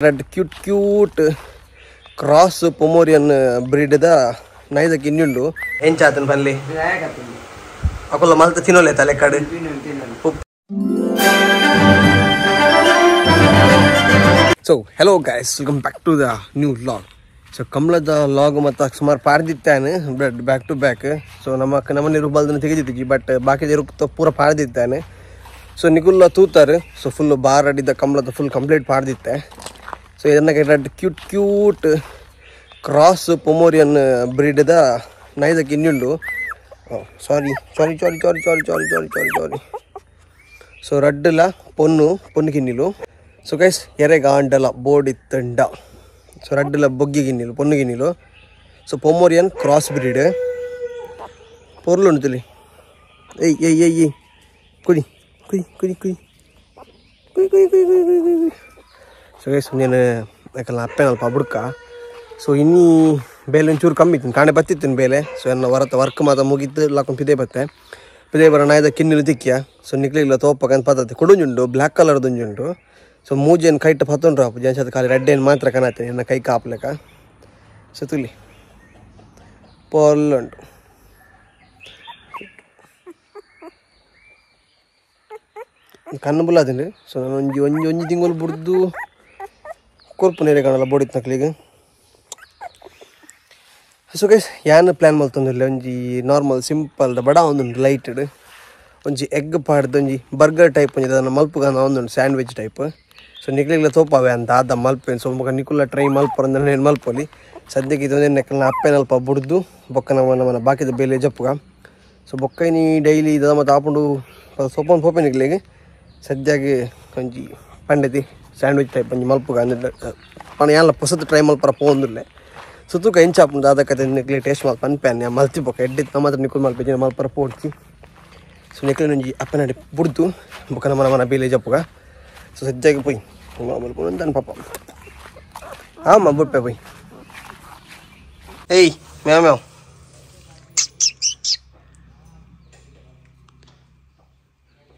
Red cute cross Pomeranian breed ನೈದಕ್ಕೆ ಇನ್ನುಂಡು ಎಂಚಾತನ ಬಲ್ಲಿ ಅಕುಲ್ಲ ಮಲ್ತ ತಿನ್ನೋಲೆ ತಲೆ ಕಡೆ so hello guys welcome back to the new log so ಕಮಲದ ಲಾಗ್ ಮತ್ತು ಸುಮಾರು ಪಾಡ್ದಿತ್ತಾನೆ ಬ್ಯಾಕ್ ಟು ಬ್ಯಾಕ್ ಸೊ ನಮ್ಮನೆ ರುಬ್ಬಲ್ದನ್ನು ತೆಗೆದಿದ್ದೀವಿ ಬಟ್ ಬಾಕಿ ಪೂರ ಪಾಡ್ದಿತ್ತಾನೆ ಸೊ ನಿಗುಲ್ಲ ತೂತಾರೆ ಸೊ ಫುಲ್ ಬಾರ್ ಅಡಿದ್ದ ಕಮಲದ ಫುಲ್ ಕಂಪ್ಲೀಟ್ ಪಾಡ್ದಿತ್ತೆ ಸೊ ಇದನ್ನ red cute cross Pomeranian breed ನೈದಕ್ಕೆ ಇನ್ನುಂಡು ಸಾರಿ ಸೊ ರಡ್ಡಲ పొన్ను గిన్నెలు సో గైస్ ఎర్రగాండల బోడితండ సో రడ్డల బొగ్గి గిన్నెలు పొన్ను గిన్నెలు సో పొమోరియన్ క్రాస్ బ్రీడ్ పొర్లు ఉంటుంది ఏయ్ కుడి సో గైస్ నేను ఇక్కడ అప్పేనಲ್ಪ ಬುಡ್ಕ ಸೊ ಇನ್ನೀ ಬೇಲೆ ಒಂಚೂರು ಕಮ್ಮಿ ಇತ್ತು ಕಾಣೆ ಬತ್ತಿತ್ತು ಬೇಲೆ ಸೊ ಎನ್ನ ವರ್ಕ್ ಮಾತ್ರ ಮುಗಿತು ಲಾಕೊಂಡು ಪಿದೇ ಬರ ನಾಯ್ದ ಕಿನ್ನಿಲು ತಿಕ್ಕಿಯ ಸೊ ನಿಕ್ಲಿಲ್ಲ ತೋಪಕ್ಕಂತ ಪದ್ಧತಿ ಕೊಡುಂಜುಂಡು ಬ್ಲ್ಯಾಕ್ ಕಲರ್ದುಂಜುಂಡು ಸೊ ಮೂಜೇನು ಕೈಟ್ ಪತ್ತೊಂಡ್ರು ಹಾಪು ಜನ್ಸದ ಖಾಲಿ ರೆಡ್ ಏನು ಮಾತ್ರ ಕಾಣತ್ತೆ ಎನ್ನ ಕೈ ಕಾಪ್ಲೆಕ ಸೊ ತುಲಿ ಪೊಲ್ಲುಂಡು ಕಣ್ಣು ಬುಲ್ಲಾದಿನಿ ಸೊ ನಾನು ಒಂಜಿ ತಿಂಗಳು ಬಿಡ್ದು ಕೊರ್ಪು ನೇರೆ ಕಾಣಲ್ಲ ಬೋಡಿತ್ತು ನಕ್ಲಿಗೆ ಸೊ ಗೈಸ್ ಯಾನ್ ಪ್ಲ್ಯಾನ್ ಮಲ್ತೊಂದಿಲ್ಲ ಒಂಜಿ ನಾರ್ಮಲ್ ಸಿಂಪಲ್ ಬಡ ಒಂದುಂಡು ಲೈಟೆಡ್ ಒಂಜಿ ಎಗ್ ಪಾಡ್ದು ಒಂಜಿ ಬರ್ಗರ್ ಟೈಪ್ ಒಂಜಿ ಅದನ್ನು ಮಲ್ಪುಗ ಒಂದುಂಡು ಸ್ಯಾಂಡ್ವಿಚ್ ಟೈಪ್ ಸೊ ನಿಕ್ಲಿಗ್ಲ ತೋಪಾವೆ ಅಂತ ಆದ ಮಲ್ಪೇನು ಸೊ ಮುಖ ನಿಕುಲ್ಲ ಟ್ರೈ ಮಲ್ಪರಂದ್ರೆ నేను ಮಲ್ಪೊಲಿ ಸದ್ಯಕ್ಕೆ ಇದೊಂದೇ ನೆಕ್ಕಲ್ನ ಅಪ್ಪೇನಲ್ಪ ಬುಡ್ದು ಬೊಕ್ಕ ನಮ್ಮನ ಬಾಕಿದ ಬೇಲೆ ಜಪ್ಪುಗ ಸೊ ಬೊಕ್ಕ ನೀ ಡೈಲಿ ಇದ ಮತ್ತು ಆಪುಂಡು ಸೊಪ್ಪನ್ನು ಪೋಪೆ ನಿಕ್ಲಿಗೆ ಸದ್ಯಾಗಿ ಒಂಜಿ ಪಂಡತಿ ಸ್ಯಾಂಡ್ವಿಚ್ ಟೈಪ್ ಒಂಜಿ ಮಲ್ಪುಗ ಅಂದ್ರೆ ಪಣ ಯಾನ್ಲ ಹೊಸದು ಟ್ರೈ ಮಲ್ಪರ ಪೋಂದಿಲ್ಲ ಸೊ ತೂಕ ಎಂಚಾಪುಂಡು ಅದಕ್ಕೆ ನಿಕ್ಲಿ ಟೇಸ್ಟ್ ಮಲ್ಪ ಅನ್ಪ್ಯಾನೆ ಮಲ್ತಿ ಬೊಕ್ಕ ಎಡ್ಡಿತ್ತು ನಮ್ಮ ಹತ್ರ ನಿಕ್ಕುಲ್ ಮಲ್ಪೆ ಮಲ್ಪರ ಪೋಡ್ತಿ ಸೊ ನಿಕ್ಲಿನ ಒಂಜಿ ಅಪ್ಪನಡಿ ಬುಡ್ದು ಬೊಕ್ಕ ನಮ್ಮನ ಬೇಲೆ ಜಪ್ಪುಗ ಸೊ ಸದ್ಯಾಗಿ ಪೋಯ್ ಮಲ್ಪುಂಡು ಅಂತಾನೆ ಪಾಪ ಆಮ ಬುಡ್ಪೆ ಪೋಯ್ ಏಯ್ ಮ್ಯಾವ್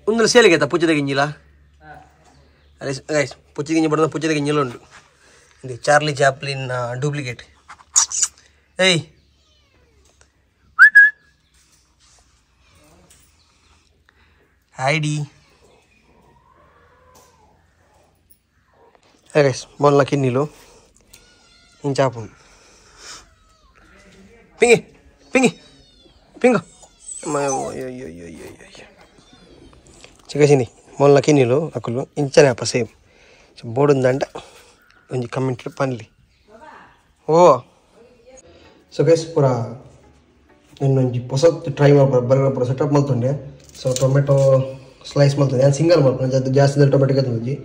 ಒಂದು ಸೇಲಿಗೆ ಆಯ್ತಾ ಪುಚ್ಚದ ಗಿಂಜಿಲ್ಲ ಅದೇ ಗೈಸ್ ಪುಚ್ಚದ ಗಿಂಜಿ ಬಡದ ಪುಚ್ಚದ ಗಿಂಜಿಲ್ಲ ಉಂಟು ಇದು ಚಾರ್ಲಿ ಚಾಪ್ಲಿನ್ ಡೂಪ್ಲಿಕೇಟ್ ಏಯ್ ಐಡಿ ಗೈಸ್ ಮೊನ್ಲ ಕಿನ್ನಿಲು ಇಂಚಾಪು పింగ చికేసింది మొన్న కిన్నీలు అక్కులు ఇంచనే అప్ప సేమ్ బోర్డు ఉందంట కొంచెం కమెంట్ పనిలి ఓ ಸೊ ಗೈಸ್ ಪೂರ ಇನ್ನೊಂದು ಹೊಸತ್ತು ಟ್ರೈ ಮಾಡ್ಬೋದು ಬರ್ಗರ್ ಪೂರ ಸೆಟಪ್ ಮಲ್ತುಂಡೆ ಸೊ ಟೊಮೆಟೊ ಸ್ಲೈಸ್ ಮಲ್ತುಂಡೆ ನಾನು ಸಿಂಗಲ್ ಮಾಡ್ಕೊಂಡು ಅದು ಜಾಸ್ತಿ ಟೊಮೆಟೊ ತಂದಿ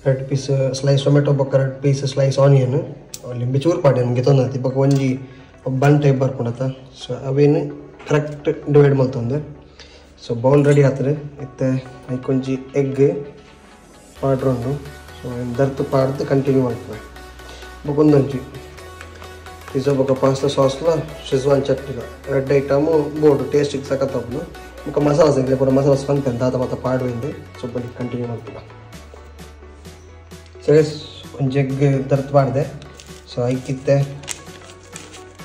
ರೆಡ್ ಪೀಸ್ ಸ್ಲೈಸ್ ಟೊಮೆಟೊ ಬೊಕ್ಕ ರೆಡ್ ಪೀಸ್ ಸ್ಲೈಸ್ ಆನಿಯನ್ ಲಿಂಬೆ ಚೂರು ಪಾಡಿ ನಮಗೆ ತೊಂದತಿ ಬೊಕ್ಕ ಒಂಜಿ ಬನ್ ಟೈಪ್ ಬರ್ಕೊಂಡತ್ತ ಸೊ ಅವೇನು ಕರೆಕ್ಟ್ ಡಿವೈಡ್ ಮಲ್ತೊಂದೆ ಸೊ ಬೌಲ್ ರೆಡಿ ಆಗ್ತದೆ ಇತ್ತೆ ಐಕೊಂಜಿ ಎಗ್ ಪಾಡ್ರೊಂಡು ಸೊ ದರ್ತು ಪಾಡ್ದು ಕಂಟಿನ್ಯೂ ಮಾಡ್ತದೆ ಬೊಕೊಂದೊಂಜಿ ಪಿಜ್ಜಾ ಬೊಕ್ಕ ಪಾಸ್ತಾ ಸಾಸ್ಲ ಶೆಜ್ವಾನ್ ಚಟ್ನಿಗ ರೆಡ್ ಐಟಮು ಬೋರ್ಡು ಟೇಸ್ಟಿಗೆ ಸಖತ್ತಪ್ಪು ಬೊಕ್ಕ ಮಸಾಲ ಸಿಗಲಿ ಕೂಡ ಮಸಾಲ ಸ್ಪಂತ ದಾದ ಮತ್ತು ಪಾಡುವಿಂದು ಸೊ ಬನ್ನಿ ಕಂಟಿನ್ಯೂ ಮಾಡ್ತೀವಿ ಸೊ ಒಂಜಿ ಎಗ್ ದರ್ತು ಪಾಡಿದೆ ಸೊ ಐಕಿತ್ತೆ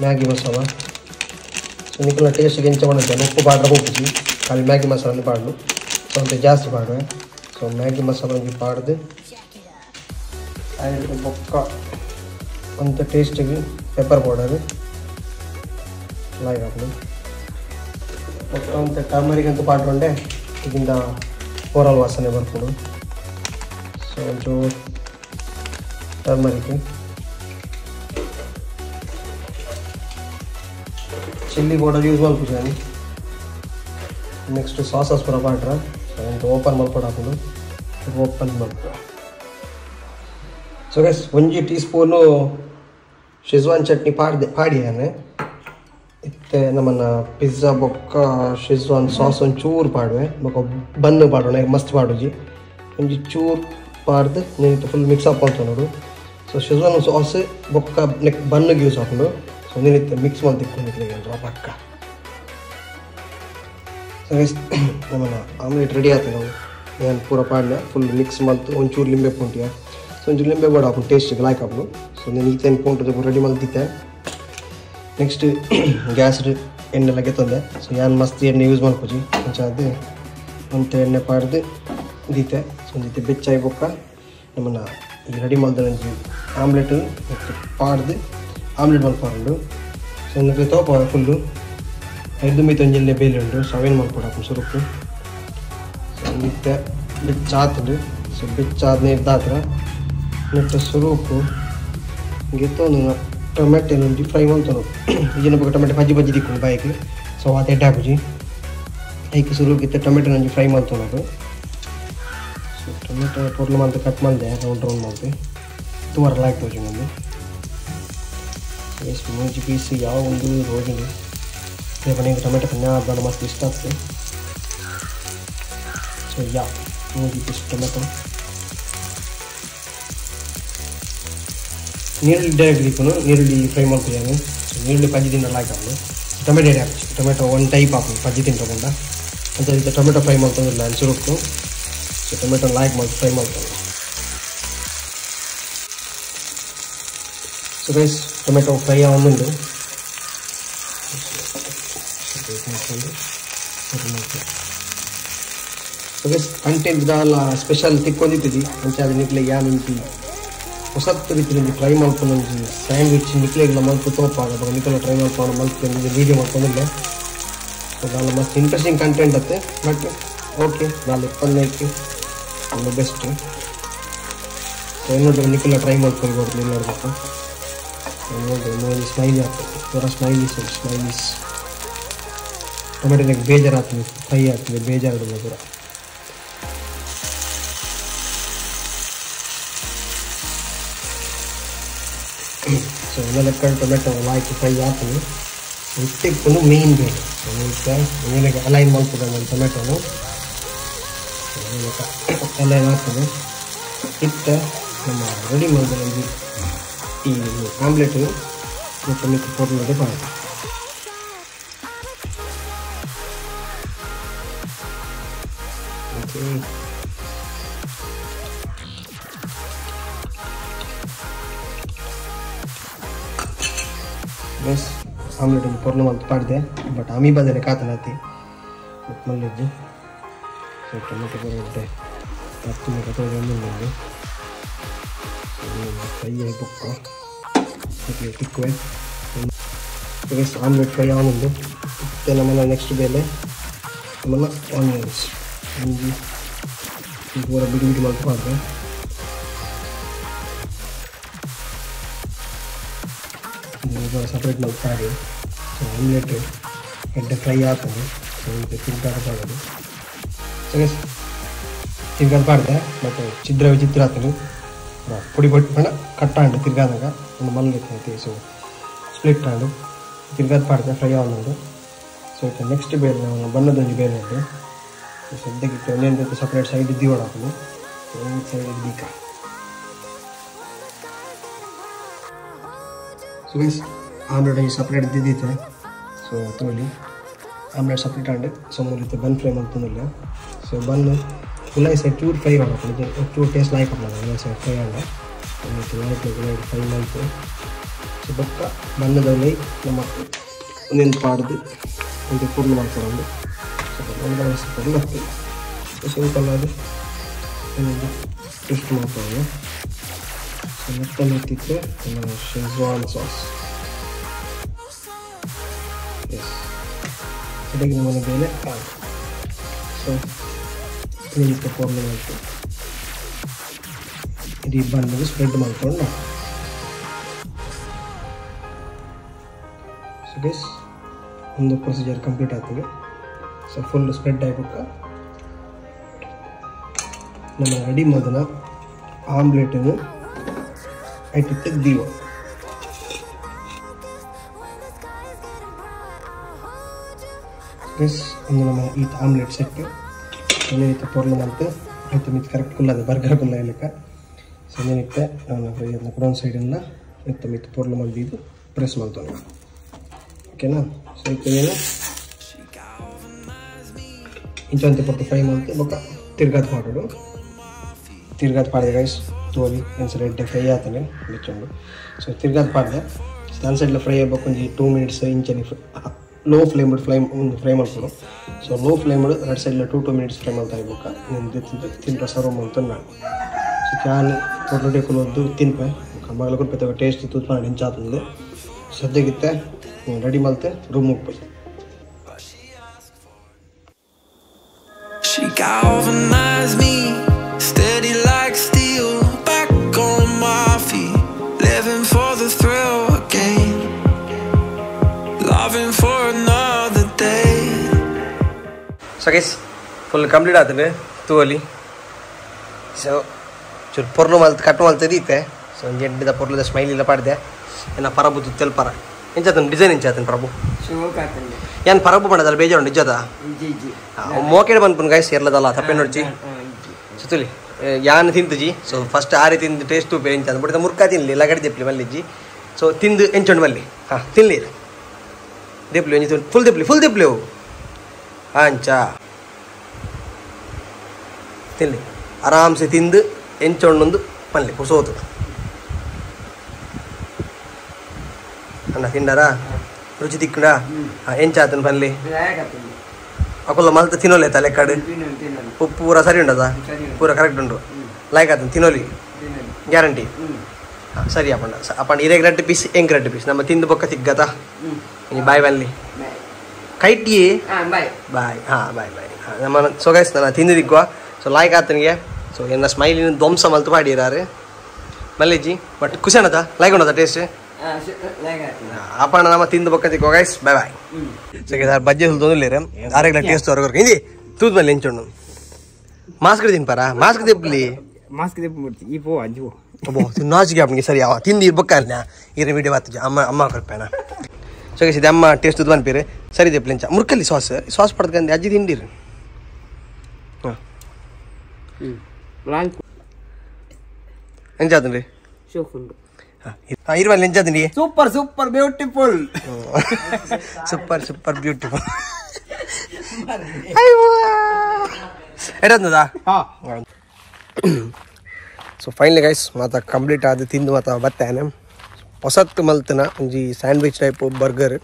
ಮ್ಯಾಗಿ ಮಸಾಲ ಸೊ ನಿಕ್ಕಲ ಟೇಸ್ಟಿಗೆ ಎಂಚ ಮಾಡಿದ್ದೇನೆ ಉಪ್ಪು ಪಾಡ್ರೆ ಉಪ್ಪುಜಿ ಖಾಲಿ ಮ್ಯಾಗಿ ಮಸಾಲ ಪಾಡ್ಲು ಸೊ ಅಂತ ಜಾಸ್ತಿ ಪಾಡುವೆ ಸೊ ಮ್ಯಾಗಿ ಮಸಾಲ ಒಂಜಿ ಪಾಡ್ದು ಆಯ್ತು ಬೊಕ್ಕ ಅಂತ ಟೇಸ್ಟಿಗೆ ಪೆಪ್ಪರ್ ಪೌಡರ್ ಲೈಕ್ ಹಾಕ್ಲು ಬೊಕ್ಕ ಅಂತ ಟರ್ಮರಿಕ್ ಅಂತ ಪಾಡ್ಕೊಂಡೆ ಇದರಿಂದ ಓರಲ್ ವಾಸನೆ ಬರ್ಕೊಡು ಸೊ ಒಂಚೂರು ಟರ್ಮರಿಕ್ ಚಿಲ್ಲಿ ಪೌಡರ್ ಯೂಸ್ ಮಾಡ್ಬಿಟ್ಟಿದ್ದಾನೆ ನೆಕ್ಸ್ಟ್ ಸಾಸಸ್ ಪೂರ ಪಾಡ್ರ ಓಪನ್ ಮಾಡ್ಕೊಂಡು ಹಾಕೋದು ಓಪನ್ ಮಾಡ್ಕೊ ಸೊ ಗೈಸ್ ಒಂಜಿ ಟೀ ಸ್ಪೂನು ಶೆಜ್ವಾನ್ ಚಟ್ನಿ ಪಾಡಿಯಾನೆ ಇತ್ತೆ ನಮ್ಮನ್ನ ಪಿಜ್ಜಾ ಬೊಕ್ಕ ಶೆಜ್ವಾನ್ ಸಾಸ್ ಒಂಚೂರು ಪಾಡುವೆ ಬೊಕ್ಕ ಬನ್ನು ಪಾಡೋಣ ಮಸ್ತ್ ಪಾಡುಜಿ ಒಂಜಿ ಚೂರು ಪಾಡ್ದು ನೀನು ಫುಲ್ ಮಿಕ್ಸ್ ಅಪ್ ಅಂತ ನೋಡು ಸೊ ಶೆಜ್ವಾನ್ ಸಾಸ್ ಬೊಕ್ಕ ನೆಕ್ ಬನ್ನಿಗೆ ಯೂಸ್ ಹಾಕೊಂಡು ಸೊ ನೀನಿತ್ತು ಮಿಕ್ಸ್ ಮಾಡಿ ತಿಕ್ಕೊಂಡಿರ್ಲಿಕ್ಕೆ ಪಕ್ಕ ನಮ್ಮನ್ನ ಆಮ್ಲೆಟ್ ರೆಡಿ ಆಗ್ತದೆ ನಾವು ನಾನು ಪೂರ ಪಾಡ್ಲೆ ಫುಲ್ ಮಿಕ್ಸ್ ಮಾಡ್ತು ಒಂಚೂರು ಲಿಂಬೆ ಪುಂಟಿಯ ಒಂಚೂರು ಲಿಂಬೆ ಬೋರ್ಡ್ ಹಾಕೊಂಡು ಟೇಸ್ಟಿಗೆ ಲಾಯ್ಕ್ ಹಾಕು. ಸೊ ನಾನು ಈತೇನು ಪೌಂಟು ರೆಡಿ ಮಲ್ತಿದ್ದೆ. ನೆಕ್ಸ್ಟ್ ಗ್ಯಾಸ್ ಎಣ್ಣೆಲ್ಲ ಗೆತ್ತಂದೆ. ಸೊ ಯಾರು ಮಸ್ತ್ ಎಣ್ಣೆ ಯೂಸ್ ಮಾಡ್ಕೋಜಿ కొంచెం ಅದು ಅಂತ ಎಣ್ಣೆ ಪಾಡ್ದು ದೀತೆ. ಸೊ ಜೊತೆ ಬೆಚ್ಚಾಗಿ ಬೊಕ್ಕ ನಮ್ಮನ್ನು ಈ ರೆಡಿ ಮಲ್ದ ಆಮ್ಲೆಟ್ ಮತ್ತು ಪಾಡ್ದು ಆಮ್ಲೆಟ್ ಮಲ್ಪಾಡು. ಸೊ ನನಗೆ ತೋಪ ಫುಲ್ಲು 5 ಮೀತೊಂಜೆಲ್ಲೆ ಬೇಲೆ ಉಂಟು. ಸೊ ಅವೇನು ಮಲ್ಪಡಾಕು ಸುರುಕು. ಸೊ ಮತ್ತೆ ಬೆಚ್ಚಾತುಂಡು. ಸೊ ಬೆಚ್ಚಾದ ಇದ್ದಾತ್ರ ನೆಟ್ಟು ಸುರುಕು ಗೆತ್ತೊಂದು ಟೊಮೆಟೊ ಒಂಜಿ ಫ್ರೈ ಮಾಡ್ತಾನು. ಈಜಿನ ಬಗ್ಗೆ ಟೊಮೆಟೊ ಬಜ್ಜಿ ದಿಕ್ಕು ಬಾಯಿಗೆ. ಸೊ ಅದು ಎಡ್ಡೆ ಹಾಕುಜಿ ಐಕೆ ಸುರುಗಿತ್ತೆ ಟೊಮೆಟೊ ಒಂಜಿ ಫ್ರೈ ಮಾಡ್ತಾನದು. ಸೊ ಟೊಮೆಟೊ ಪೊರ್ಲು ಮಾಡ್ದು ಕಟ್ ಮಾಡಿದೆ ರೌಂಡ್ ಮಾಡ್ದು ತುವರೆಲ್ಲ ಆಗ್ತವೆ ಒಂದು ಎಷ್ಟು ಮೂಜಿ ಪೀಸ್ ಯಾವ ಒಂದು ರೋಜಿಗೆ ನನಗೆ ಟೊಮೆಟೊ ಕನ್ಯಾದ ಮಸ್ತ್ ಇಷ್ಟ ಆಗ್ತದೆ. ಸೊ ಮೂಜಿ ಪೀಸ್ ಟೊಮೆಟೊ ನೀರುಳ್ಳಿ ಡೈರೆಕ್ಟ್ ದಿಕ್ಕನು ನೀರುಳ್ಳಿ ಫ್ರೈ ಮಾಡ್ತಿದ್ದಾನೆ. ಸೊ ನೀರುಳ್ಳಿ ಪಜ್ಜಿ ತಿನ್ನಲ್ಲ ಹಾಕಿ ಟೊಮೆಟೊ ಹಾಕಿ ಟೊಮೆಟೊ ಒಂದು ಟೈಪ್ ಹಾಕೋದು ಪಜ್ಜಿ ತಿಂತಕೊಂಡ ಅಂತ ರೀತಿ ಟೊಮೆಟೊ ಫ್ರೈ ಮಾಡ್ಕೊಂಡಿಲ್ಲ ನಾನು ಸುರುಕು. ಸೊ ಟೊಮೆಟೊ ಲಾಯ್ಕ್ ಮಾಡಿ ಫ್ರೈ ಮಾಡ್ಕೊಂಡು. ಸೊ ಗೈಸ್ ಟೊಮೆಟೊ ಫ್ರೈ ಆಗುಂಡು. ಸೊ ಗೈಸ್ ಕಂಟೆಂಟ್ ದಾಲ ಸ್ಪೆಷಲ್ ತಿಕ್ಕೊಂಡಿದ್ದೀವಿ ಅಂಚೆ ಅದು ನಿಕ್ಲೆ ಯಾ ನಿಂತಿ ಹೊಸತ್ತು ರೀತಿಯಲ್ಲಿ ಟ್ರೈ ಮಾಡ್ಕೊಂಡು ಸ್ಯಾಂಡ್ವಿಚ್ ನಿಕ್ಲೆಲ್ಲ ಮಲ್ತು ತೋಪಾಗ ನಿಕ್ಲೆಲ್ಲ ಟ್ರೈ ಮಾಡ್ಕೊಂಡು ಮಲ್ತು ವೀಡಿಯೋ ಮಾಡ್ಕೊಂಡಿಲ್ಲ. ಸೊ ನಾನು ಮಸ್ತ್ ಇಂಟ್ರೆಸ್ಟಿಂಗ್ ಕಂಟೆಂಟ್ ಅತ್ತೆ. ಬಟ್ ಓಕೆ ನಾಳೆ ಪನ್ನೈತಿ ಒಂದು ಬೆಸ್ಟ್. ಸೊ ಇನ್ನೊಂದು ನಿಕ್ಲೆಲ್ಲ ಟ್ರೈ ಮಾಡ್ಕೊಳ್ಬೋದು ನೀವು ನೋಡ್ಬೇಕು. ನೋಡಿ ಸ್ಮೈಲಿ ಆಗ್ತದೆ ಪೂರ ಸ್ಮೈಲೀಸ್ ಟೊಮೆಟೊಗೆ ಬೇಜಾರು ಆಗ್ತದೆ ಫ್ರೈ ಆಗ್ತದೆ ಬೇಜಾರು ಪೂರ. ಸೊ ಎಲ್ಲ ಲೆಕ್ಕ ಟೊಮೆಟೊ ಹಾಕಿ ಫ್ರೈ ಆಗ್ತದೆ. ಇಟ್ಟಿಕ್ಕೊಂಡು ಮೇಯ್ನ್ ಬೇಕು ಏನಾಗ ಅಲೈನ್ ಮಾಡ್ತದೆ ನಮ್ಮ ಟೊಮೆಟೊನು ಎಲ್ಲ ಏನಾಗ್ತದೆ ಇಟ್ಟು ನಮ್ಮ ರೆಡಿ ಮಾಡಿದ ಈ ಆಮ್ಲೆಟು ಮತ್ತು ಮಿಕ್ಸ್ ಪೊರ್ಲೋದೆ ಬಾಯಿ. ಓಕೆ ಬಸ್ ಆಮ್ಲೆಟ್ ಒಂದು ಪೊರ್ಲು ಅಂತ ಪಾಡಿದೆ. ಬಟ್ ಆಮಿ ಬದಲೆ ಕಾತನಾತಿ ಮಲ್ಲಿದ್ದು. ಸೊ ಟೊಮೆಟೊ ಬರುತ್ತೆ ಹತ್ತು ಕತ್ತೊಂದು ಫ್ರೈ ಆಗಿ ಬುಕ್ಕ ತಿಕ್ಕುವೆ. ಬಸ್ ಆಮ್ಲೆಟ್ ಫ್ರೈ ಆಗುಂಡು. ಮತ್ತು ನಮ್ಮನ್ನ ನೆಕ್ಸ್ಟ್ ಬೇಲೆ ನಮ್ಮನ್ನ ಆನಿಯನ್ಸ್ ಒಂಜಿ ಪೂರ ಬಿಡಿ ಮಾಡ್ತಾರೆ. ಸಪ್ರೇಟ್ ಮಾಡ್ತಾರೆ. ಸೊ ಆಮ್ಲೆಟ್ ಎಡ್ಡೆ ಫ್ರೈ ಆಗ್ತದೆ. ಸೊ ಇದು ತಿರ್ಗಾಟ ಮಾಡೋದು. ಸೊ ತಿರ್ಗಾಟ ಮಾಡಿದೆ ಮತ್ತು ಚಿತ್ರ ಆಗ್ತದೆ ಪುಡಿ ಬಣ್ಣ ಕಟ್ಟಾಂಡು ತಿರ್ಗಾದಾಗ ಒಂದು ಮಲ್ಲಿಗೆ. ಸೊ ಸ್ಪ್ಲಿಟ್ ಆಂಡು ತಿರ್ಗಾದ ಪಾಡಿದೆ ಫ್ರೈ ಆಗೋದು. ಸೊ ಇದು ನೆಕ್ಸ್ಟ್ ಬೇರೆ ಬಣ್ಣದೊಂದು ಬೇರೆ ಉಂಟು. ಸದ್ಯಕ್ಕೆ ಒಂದೇನು ಸಪ್ರೇಟ್ ಸೈಡ್ ದೀವಡ ಹಾಕೋದು. ಒಂದು ಸೈಡ್ ದೀಕ. ಸೊ ಗೈಸ್ ಆಮ್ಲೆಟ್ ಈ ಸಪ್ರೇಟ್ ದಿದ್ದೀತೆ. ಸೊ ತೊಗೊಳ್ಳಿ ಆಮ್ಲೆಟ್ ಸಪ್ರೇಟ್ ಆಂಡು ಸೊ ಮೂಲಿತ್ತು ಬನ್ ಫ್ರೈ ಮಾಡ್ತಂದಿಲ್ಲ. ಸೊ ಬನ್ನು ಫುಲ್ ಸೈಡ್ ಚೂರು ಫ್ರೈ ಮಾಡಬೇಕು. ಚೂರು ಟೇಸ್ಟ್ ಲಾಯ್ಕ್ ಹಾಕೋದು ಸೈಡ್ ಫ್ರೈ ಆಂಡ ಲೈಟ್ ಫ್ರೈ ಮಾಡ್ತು. ಸೊ ಬೊಕ್ಕ ಬಣ್ಣದಲ್ಲಿ ನಮ್ಮ ಒಂದೊಂದು ಪಾಡ್ದು ಒಂದು ಪೂರ್ಣ ಮಾಡ್ಕೊಂಡು ಒಂದು ಸ್ವಲ್ಪ ಮತ್ತೆ ಸಿಂಪಲ್ ಆಗಿ ಒಂದು ಟೆಸ್ಟ್ ಮಾಡ್ಕೊಂಡು. ಸೊ ಮತ್ತೆ ಎತ್ತಿದ್ರೆ ನಮ್ಮ ಶೆಜ್ವಾನ್ ಸಾಸ್. ಎಸ್ ಅದಕ್ಕೆ ನಮ್ಮನೆ ಬೇಳೆ ಆಗ. ಸೊ ಇದಕ್ಕೆ ಪೂರ್ಣ ಮಾಡ್ತು ಇಡೀ ಬಣ್ಣದಲ್ಲಿ ಸ್ಪ್ರೆಡ್ ಮಾಡ್ಕೊಂಡು. ಸೊ ಗೈಸ್ ಒಂದು ಪ್ರೊಸೀಜರ್ ಕಂಪ್ಲೀಟ್ ಆಗ್ತದೆ. ಸೊ ಫುಲ್ ಸ್ಪ್ರೆಡ್ ಆಗಿಬಿಟ್ಟು ನಮ್ಮ ರೆಡಿ ಮೊದಲ ಆಮ್ಲೆಟನ್ನು ಆಯ್ತು ತೆಗ್ದೀವ. ಗೈಸ್ ಒಂದು ನಮ್ಮ ಈ ಆಮ್ಲೆಟ್ ಸೆಟ್ ಏನಿತ್ತು ಪೊರ್ಲು ಮಾಡ್ತು ಆಯ್ತು ಮಿತ್ ಕರೆಕ್ಟ್ ಕುಲ್ಲದು ಬರ್ಗರ್ ಕುಲ್ಲ ಇಲ್ಲಕ್ಕ. ಸೊ ಏನಿತ್ತೆ ನಾನು ಅದನ್ನ ಕೂಡ ಒಂದು ಸೈಡೆಲ್ಲ ಇತ್ತು ಮಿತ್ ಪೊರ್ಲು ಮಾಡಿದ್ದು ಪ್ರೆಸ್ ಮಾಡ್ತಾನೆ. ಓಕೆನಾ. ಸೊ ಇತ್ತು ಏನು ಇಂಚಂತೆ ಪೊರ್ತು ಫ್ರೈ ಮಾಡ್ತು ಬೊಕ್ಕ ತಿರ್ಗಾತ್ ಮಾಡೋದು. ತಿರ್ಗಾತ್ ಮಾಡಿದೆ ಗೈಸ್ ತೋಲಿ ಒಂದು ರೆಡ್ ಫ್ರೈ ಆತನೆ ಬೆಚ್ಚೊಂಡು ಸೊ ತಿರ್ಗಾದ ಪಾಡ್ದೆ ಒಂದು ಸೈಡ್ಲ ಫ್ರೈ ಆಗ್ಬೇಕು ಒಂದು 2 ಮಿನಿಟ್ಸ್ ಇಂಚಲ್ಲಿ ಲೋ ಫ್ಲೇಮ್ ಒಂದು ಫ್ರೈ ಮಾಡ್ಕೊಂಡು ಸೊ ಲೋ ಫ್ಲೇಮ್ ಎರಡು ಸೈಡ್ಲ 2 ಮಿನಿಟ್ಸ್ ಫ್ರೈ ಮಾಡ್ತಾ ಇರ್ಬೇಕು నేను ತಿಂದ್ರೆ ಸರ್ವ್ ಮಾಡ್ತಾನೆ ನಾನು ಸೊ ಕ್ಯಾನ್ పొట్లొట్టే కొలొద్దు తినిపే కమ్మగల కూడా పెద్ద టేస్ట్ తూత్పన నించాతుంది సద్యగితే రెడీ మల్తే రూమ్ పోయి She galvanized me steady like steel back on my feet living for the thrill again loving for another day So guys full complete ಆತನೆ ತೂಲಿ So ಚೂರು ಪೊರ್ಲು ಮಲ್ತು ಕಟ್ಟು ಮಲ್ತದೀತೆ ಸೊ ಒಂದು ಎಂಟಿದ ಪೊರ್ಲದ smile ಇಲ್ಲ ಪಾಡ್ದೆ ಏನ ಪರಬು ತೆಲ್ಪರ ಎಂಚಾತನ design ಎಂಚಾತನ ಪ್ರಭು ಏನು ಪರಬು ಮಾಡೋದಲ್ಲ ಬೇಜಾರು ನಿಜದ ಮೋಕೆಡ್ ಬಂದ್ಪುನ್ ಗಾಯ್ಸ್ ಇರ್ಲದಲ್ಲ ತಪ್ಪೇ ನೋಡ್ಚಿ ಸುತ್ತಲಿ ಯಾನ್ ತಿಂತಜಿ ಸೊ ಫಸ್ಟ್ ಆರೆ ತಿಂದು ಟೇಸ್ಟ್ ಬೇರೆ ಎಂಚ ಅಂದ್ಬಿಟ್ಟು ಮುರ್ಕ ತಿನ್ಲಿ ಲಗಡಿ ದೆಪ್ಲಿ ಮಲ್ಲಿಜ್ಜಿ ಸೊ ತಿಂದು ಎಂಚೊಂಡು ಮಲ್ಲಿ ಹಾಂ ತಿನ್ಲಿ ದೆಪ್ಲಿ ಒಂಜಿ ಫುಲ್ ದೆಪ್ಲಿ ಅವು ಅಂಚ ತಿನ್ಲಿ ಆರಾಮ್ಸೆ ತಿಂದು ಎಂಚೊಂಡೊಂದು ಪಲ್ಲೆ ಕುಸೋತು ಅಣ್ಣ ತಿಂಡಾರಾ ರುಚಿ ತಿಕ್ಕಂಡ ಎಂಚಾತನ ಪಲ್ಲೆ ಅಕೊಲ್ಲ ಮಲ್ತ ತಿನ್ನೋಲೆ ತಲೆ ಕಡೆ ಉಪ್ಪು ಪೂರ ಸರಿ ಉಂಡದ ಪೂರ ಕರೆಕ್ಟ್ ಉಂಡು ಲೈಕ್ ಆತನ ತಿನ್ನೋಲಿ ಗ್ಯಾರಂಟಿ ಹಾಂ ಸರಿ ಅಪ್ಪಂಡ ಇರೇಗ್ 2 ಪೀಸ್ ಎಂಗ್ 2 ಪೀಸ್ ನಮ್ಮ ತಿಂದು ಬೊಕ್ಕ ತಿಗ್ಗತ ಬಾಯ್ ಬಲ್ಲಿ ಕೈಟಿ ಬಾಯ್ ಹಾಂ ಬಾಯ್ ನಮ್ಮ ಸೊಗೈಸ್ ನಾನು ತಿಂದು ದಿಕ್ಕುವ ಸೊ ಲೈಕ್ ಆತನಿಗೆ ಸೊ ಎನ್ನ ಸ್ಮೈಲಿನ ಧ್ವಂಸ ಮಲ್ತು ಪಾಡಿರಾರು ಮಲ್ಲಿಜ್ಜಿ ಬಟ್ ಖುಷಿ ಅನ್ನದ ಲೈಕ್ ಉಂಡದ ಟೇಸ್ಟ್ ಅಪ್ಪಣ್ಣ ನಮ್ಮ ತಿಂದು ಬಕ್ಕತಿಕೋ ಗೈಸ್ ಬಾಯ್ ಸೊ ಸರ್ ಬಜ್ಜಿ ಹುಲ್ತೊಂದುಲ್ಲೇರೆ ಆರೆಗ್ಲ ಟೇಸ್ಟ್ ಹೊರಗೆ ಹಿಂದಿ ತೂದ್ ಮೇಲೆ ಎಂಚೊಂಡು ಮಾಸ್ಕ್ ತಿನ್ಪಾರ ಮಾಸ್ಕ್ ತೆಪ್ಪಲಿ ಮಾಸ್ಕ್ ತೆಪ್ಪ ನಾಚಿಗೆ ಅಪ್ಪನಿಗೆ ಸರಿ ಅವ ತಿಂದು ಇರ್ಬೇಕಲ್ಲ ಇರ ವಿಡಿಯೋ ಬರ್ತದೆ ಅಮ್ಮ ಕಲ್ಪೇಣ ಸೊ ಗೈಸ್ ಇದು ಅಮ್ಮ ಟೇಸ್ಟ್ ತುದ್ ಬಂದ್ಪೀರಿ ಸರಿ ತೆಪ್ಪಲಿ ಎಂಚ ಮುರ್ಕಲ್ಲಿ ಸಾಸ್ ಪಡ್ಕೊಂಡು ಅಜ್ಜಿ ತಿಂಡಿರಿ ಎಂಚಾತನ್ರಿ ಇರುವಲ್ಲಿ ಎಂಚಾತನ್ರಿ ಸೂಪರ್ ಬ್ಯೂಟಿಫುಲ್ ಸೂಪರ್ ಬ್ಯೂಟಿಫುಲ್ ಎಡಂದದಾ ಸೊ ಫೈನಲಿ ಗೈಸ್ ಮಾತ ಕಂಪ್ಲೀಟ್ ಆದ ತಿಂದು ಮಾತ ಬತ್ತೇನೆ ಹೊಸತ್ತು ಮಲ್ತನ ಒಂಜಿ ಸ್ಯಾಂಡ್ವಿಚ್ ಟೈಪ್ ಬರ್ಗರ್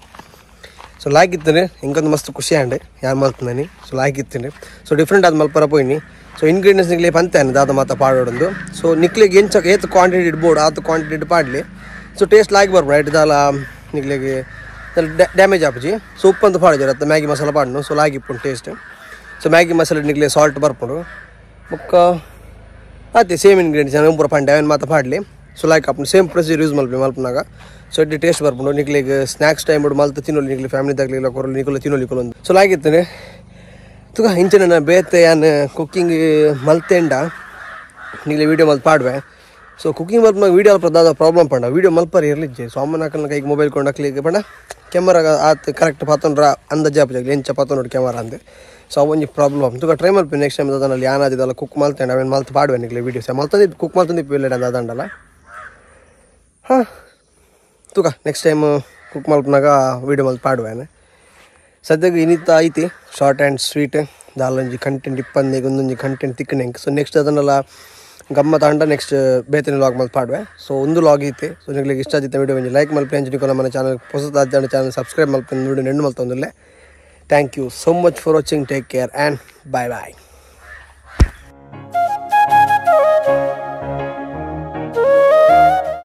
ಸೊ ಲಾಯ್ಕಿತ್ತೇನೆ ಹಿಂಗೊಂದು ಮಸ್ತ್ ಖುಷಿ ಆಂಡೆ ಯಾರು ಮಲ್ತನಿ ಸೊ ಲಾಯ್ಕಿತ್ತೇನೆ ಸೊ ಡಿಫ್ರೆಂಟ್ ಆದ ಮಲ್ಪರ ಪೋಯ್ನಿ ಸೊ ಇಂಗ್ರೀಡಿಯೆಂಟ್ಸ್ ನಿಕ್ಲೆ ಪಂತೇನೆ ದಾದ ಮಾತ ಪಾಡೋಡೊಂದು ಸೊ ನಿಕ್ಲಿಗೆ ಎಂಚ ಏತ್ ಕ್ವಾಂಟಿಟಿ ಇಡ್ಬೋದು ಆತ ಕ್ವಾಂಟಿಟಿ ಇಟ್ಟು ಪಾಡಲಿ ಸೊ ಟೇಸ್ಟ್ ಲಾಗಿ ಬರ್ಬೋದು ರೈಟ್ ದಾಲ ನಿಕ್ಲಿಗೆ ಡ್ಯಾಮೇಜ್ ಆಪಜಿ ಸೊ ಉಪ್ಪಂತ ಪಾಡಿಜರತ್ತ ಮ್ಯಾಗಿ ಮಸಾಲ ಪಾಡ್ನು ಸೊ ಲಾಗಿಪ್ಪು ಟೇಸ್ಟ್ ಸೊ ಮ್ಯಾಗಿ ಮಸಾಲೆ ನಿಕ್ಲೆ ಸಾಲ್ಟ್ ಬರ್ಪುಂಡು ಮುಕ್ಕ ಅದೇ ಸೇಮ್ ಇಂಗ್ರೀಡಿಯೆಂಟ್ಸ್ ಪೂರ ಪಂಡೆ ಅವನು ಮಾತ ಪಾಡಲಿ ಸೊ ಲೈಕ್ ಅಪ್ಪ ಸೇಮ್ ಪ್ರೊಸೀಜರ್ ಯೂಸ್ ಮಲ್ಪನಾಗ ಸೊ ಇಡ್ಲಿ ಟೇಸ್ಟ್ ಬರ್ಪುಂಡು ನಿಕ್ಲಿಗೆ ಸ್ನ್ಯಾಕ್ಸ್ ಟೈಮ್ ಬಿಡು ಮಲ್ತು ತಿನ್ನೋಲಿ ನಿಕ್ಲಿ ಫ್ಯಾಮಿಲಿ ತಗಲಿಲ್ಲ ಕೊರಲು ನಿಕ್ಲು ತಿನ್ನೋಲಿಕ್ಕಲು ಒಂದು ಸೊ ಲಾಗಿತ್ತೇನೆ ತುಗ ಇಂಚೆ ನಾನು ಬೇತೆ ಯಾನು ಕುಕ್ಕಿಂಗ್ ಮಲ್ತೆಂಡ ನಿಕ್ಲೆ ವೀಡಿಯೋ ಮಲ್ತು ಪಾಡ್ವೆ ಸೊ ಕುಕಿಂಗ್ ಮಲ್ಪನಾಗ ವೀಡಿಯೋ ಪ್ರದಾದ ಪ್ರಾಬ್ಲಮ್ ಪಂಡ ವೀಡಿಯೋ ಮಲ್ಪರ್ ಇರಲಿಜ್ಜೆ ಸೊ ಅಮ್ಮನ ಹಾಕಲ್ನ ಕೈಗೆ ಮೊಬೈಲ್ ಕೊಂಡು ಹಾಕ್ಲಿಕ್ಕೆ ಪಂಡ ಕ್ಯಾಮರಾ ಆತ ಕರೆಕ್ಟ್ ಪಾತೊಂಡ್ರ ಅಂದಾಜು ಆಪಜಾಗಲಿ ಎಂಚ ಪಾತ ನೋಡಿ ಕ್ಯಾಮರಾ ಅಂದೆ ಸೊ ಒಂಜಿ ಪ್ರಾಬ್ಲಮ್ ತುಗ ಟ್ರೈ ಮಲ್ಪಿ ನೆಕ್ಸ್ಟ್ ಟೈಮ್ ಅದಲ್ಲಿ ಯಾನಾದಿದಲ್ಲ ಕುಕ್ ಮಲ್ತೆಂಡ ಅವೇನು ಮಲ್ತು ಪಾಡ್ವೆ ನಿಕ್ಲೆ ವೀಡಿಯೋಸ್ ಮಲ್ತಂದು ಕುಕ್ ಮಲ್ತಂದಿಪ್ಪು ಇಲ್ಲ ಅದಂಡಲ್ಲ ಹಾಂ ತುಗ ನೆಕ್ಸ್ಟ್ ಟೈಮ್ ಕುಕ್ ಮಲ್ಪನಾಗ ವೀಡಿಯೋ ಮಲ್ತು ಪಾಡ್ವೇನೆ ಸದ್ಯಕ್ಕೆ ಇನ್ನಿತ್ತ ಐತಿ ಶಾರ್ಟ್ ಆ್ಯಂಡ್ ಸ್ವೀಟ್ ದಾಲೊಂಜಿ ಕಂಟೆಂಟ್ ಇಪ್ಪಂದಿಗೆ ಒಂದೊಂಜಿ ಕಂಟೆಂಟ್ ತಿಕ್ಕಣೆಂಗೆ ಸೊ ನೆಕ್ಸ್ಟ್ ಅದನ್ನೆಲ್ಲ ಗಮ್ಮ ತಗೊಂಡ ನೆಕ್ಸ್ಟ್ ಬೇತನೆ ಲಾಗ್ ಮಲ್ತು ಪಾಡ್ವೆ ಸೊ ಒಂದು ಲಾಗ್ ಐತೆ ಸೊ ನಿಮಗೆ ಇಷ್ಟ ಆಗಿತ್ತು ವಿಡಿಯೋ ಒಂಜಿ ಲೈಕ್ ಮಲ್ಪೆ ಅಂಜನಿಕೊಲ್ಲ మన ಚಾನಲ್ ಹೊಸದಾದ ಚಾನಲ್ ಸಬ್ಸ್ಕ್ರೈಬ್ ಮಲ್ಪೆ ವಿಡಿಯೋ ನೆಂಡು ಮಲ್ತೊಂದಿಲ್ಲ thank you so much for watching take care and bye